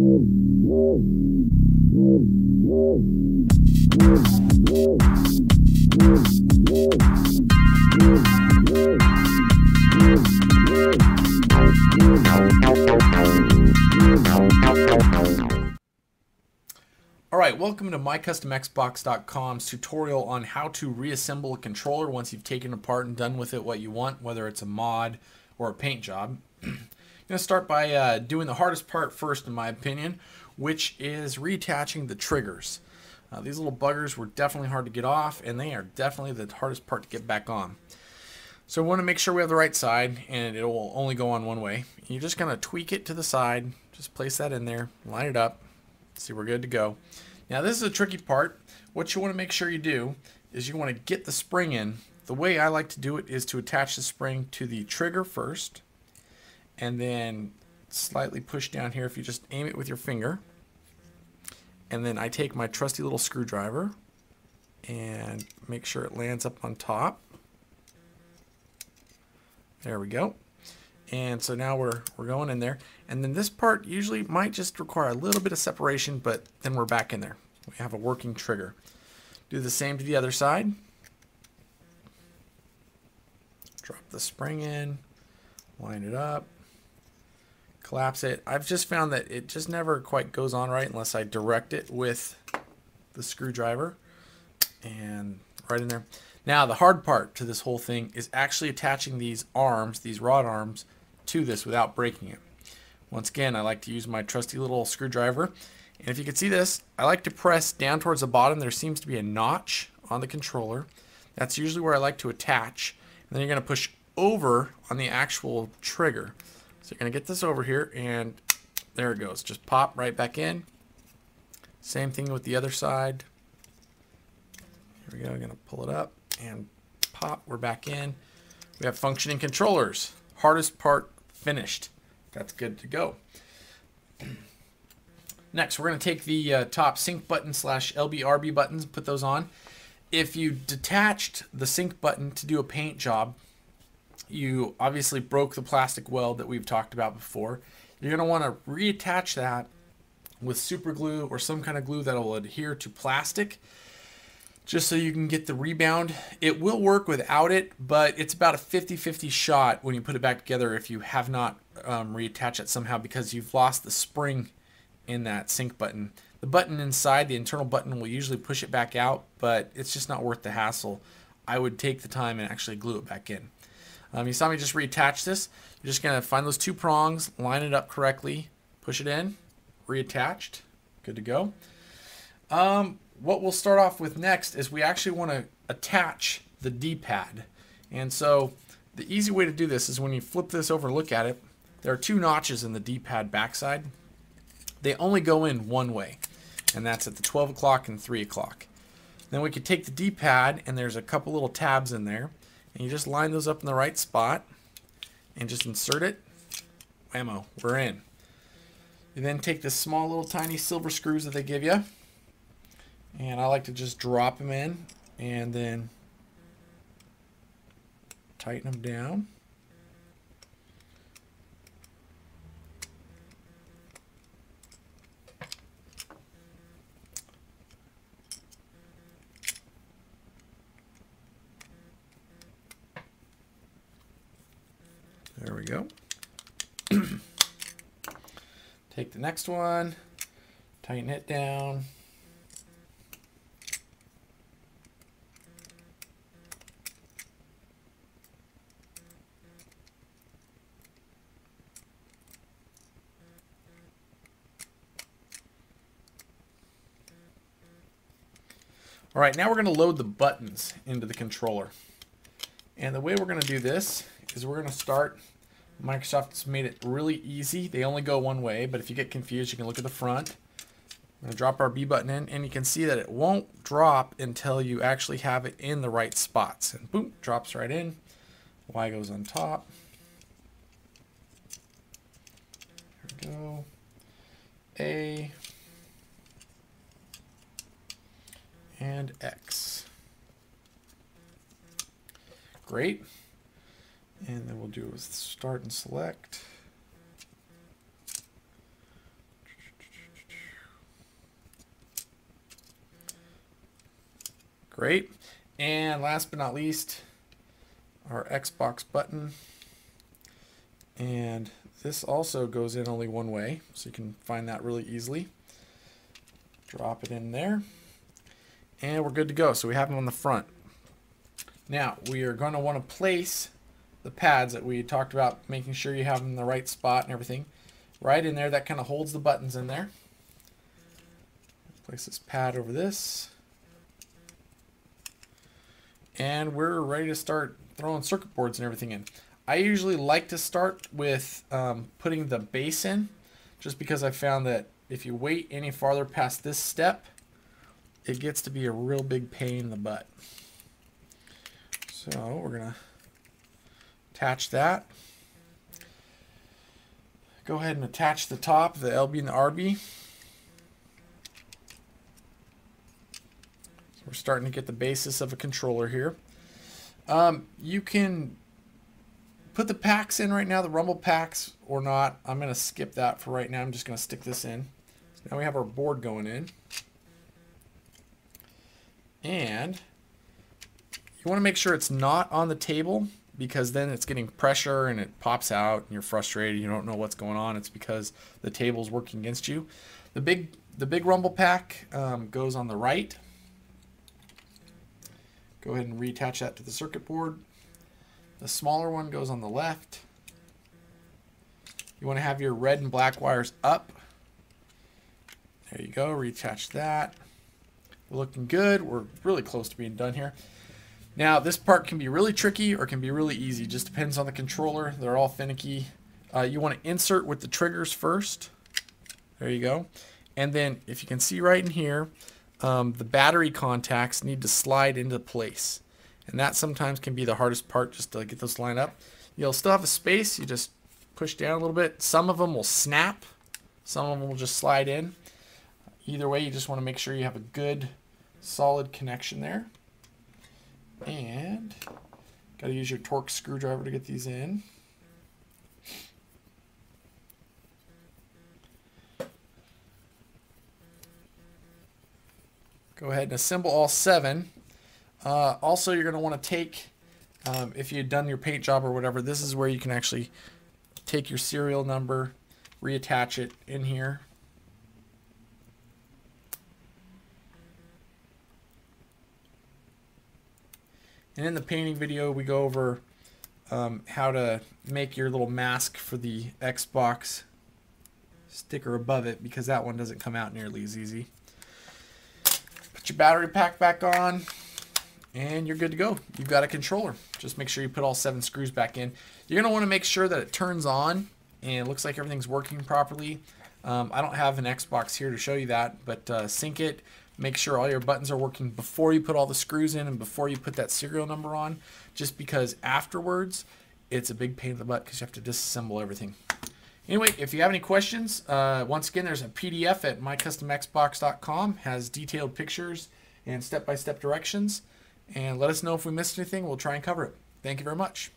Alright, welcome to mycustomxbox.com's tutorial on how to reassemble a controller once you've taken it apart and done with it what you want, whether it's a mod or a paint job. I'm going to start by doing the hardest part first, in my opinion, which is reattaching the triggers. These little buggers were definitely hard to get off, and they are definitely the hardest part to get back on. So we want to make sure we have the right side, and it will only go on one way. You're just going to tweak it to the side, just place that in there, line it up, see we're good to go. Now this is a tricky part. What you want to make sure you do is you want to get the spring in. The way I like to do it is to attach the spring to the trigger first, and then slightly push down here if you just aim it with your finger. And then I take my trusty little screwdriver and make sure it lands up on top. There we go. And so now we're going in there. And then this part usually might just require a little bit of separation, but then we're back in there. We have a working trigger. Do the same to the other side. Drop the spring in, line it up, collapse it. I've just found that it just never quite goes on right unless I direct it with the screwdriver. And right in there. Now the hard part to this whole thing is actually attaching these arms, these rod arms, to this without breaking it. Once again, I like to use my trusty little screwdriver, and if you can see this, I like to press down towards the bottom. There seems to be a notch on the controller. That's usually where I like to attach, and then you're going to push over on the actual trigger. So you're going to get this over here, and there it goes. Just pop right back in. Same thing with the other side. Here we go. I'm going to pull it up and pop. We're back in. We have functioning controllers. Hardest part finished. That's good to go. Next, we're going to take the top sync button / LB/RB buttons, put those on. If you detached the sync button to do a paint job, you obviously broke the plastic weld that we've talked about before. You're going to want to reattach that with super glue or some kind of glue that will adhere to plastic, just so you can get the rebound. It will work without it, but it's about a 50-50 shot when you put it back together if you have not reattached it somehow, because you've lost the spring in that sync button. The button inside, the internal button, will usually push it back out, but it's just not worth the hassle. I would take the time and actually glue it back in. You saw me just reattach this. You're just going to find those two prongs, line it up correctly, push it in, reattached, good to go. What we'll start off with next is we actually want to attach the D-pad. And so the easy way to do this is when you flip this over and look at it, there are two notches in the D-pad backside. They only go in one way, and that's at the 12 o'clock and 3 o'clock. Then we could take the D-pad, and there's a couple little tabs in there, and you just line those up in the right spot and just insert it. Whammo, we're in. You then take the small little tiny silver screws that they give you, and I like to just drop them in and then tighten them down. There we go. Take the next one, tighten it down. All right, now we're going to load the buttons into the controller. And the way we're going to do this is we're going to start. Microsoft's made it really easy. They only go one way, but if you get confused, you can look at the front. We're going to drop our B button in, and you can see that it won't drop until you actually have it in the right spots. And boom, drops right in. Y goes on top. There we go. A and X. Great. And then we'll do is start and select. Great. And last but not least, our Xbox button. And this also goes in only one way, so you can find that really easily. Drop it in there. And we're good to go. So we have them on the front. Now, we are going to want to place the pads that we talked about, making sure you have them in the right spot and everything. Right in there, that kind of holds the buttons in there. Place this pad over this. And we're ready to start throwing circuit boards and everything in. I usually like to start with putting the base in, just because I found that if you wait any farther past this step, it gets to be a real big pain in the butt. So we're going to attach that. Go ahead and attach the top, the LB and the RB. So we're starting to get the basis of a controller here. You can put the packs in right now, the rumble packs, or not. I'm going to skip that for right now. I'm just going to stick this in. So now we have our board going in. And you want to make sure it's not on the table, because then it's getting pressure and it pops out and you're frustrated. You don't know what's going on. It's because the table's working against you. The big rumble pack goes on the right. Go ahead and reattach that to the circuit board. The smaller one goes on the left. You want to have your red and black wires up. There you go. Reattach that. We're looking good. We're really close to being done here. Now, this part can be really tricky or can be really easy. Just depends on the controller. They're all finicky. You want to insert with the triggers first. There you go. And then, if you can see right in here, the battery contacts need to slide into place. And that sometimes can be the hardest part, just to get those lined up. You'll still have a space. You just push down a little bit. Some of them will snap. Some of them will just slide in. Either way, you just want to make sure you have a good, solid connection there. And got to use your Torx screwdriver to get these in. Go ahead and assemble all 7. Also, you're going to want to take, if you've done your paint job or whatever, this is where you can actually take your serial number, reattach it in here. And in the painting video, we go over how to make your little mask for the Xbox sticker above it, because that one doesn't come out nearly as easy. Put your battery pack back on, and you're good to go. You've got a controller. Just make sure you put all 7 screws back in. You're going to want to make sure that it turns on and it looks like everything's working properly. I don't have an Xbox here to show you that, but sync it. Make sure all your buttons are working before you put all the screws in and before you put that serial number on, just because afterwards it's a big pain in the butt because you have to disassemble everything. Anyway, if you have any questions, once again, there's a PDF at mycustomxbox.com, has detailed pictures and step-by-step directions, and let us know if we missed anything. We'll try and cover it. Thank you very much.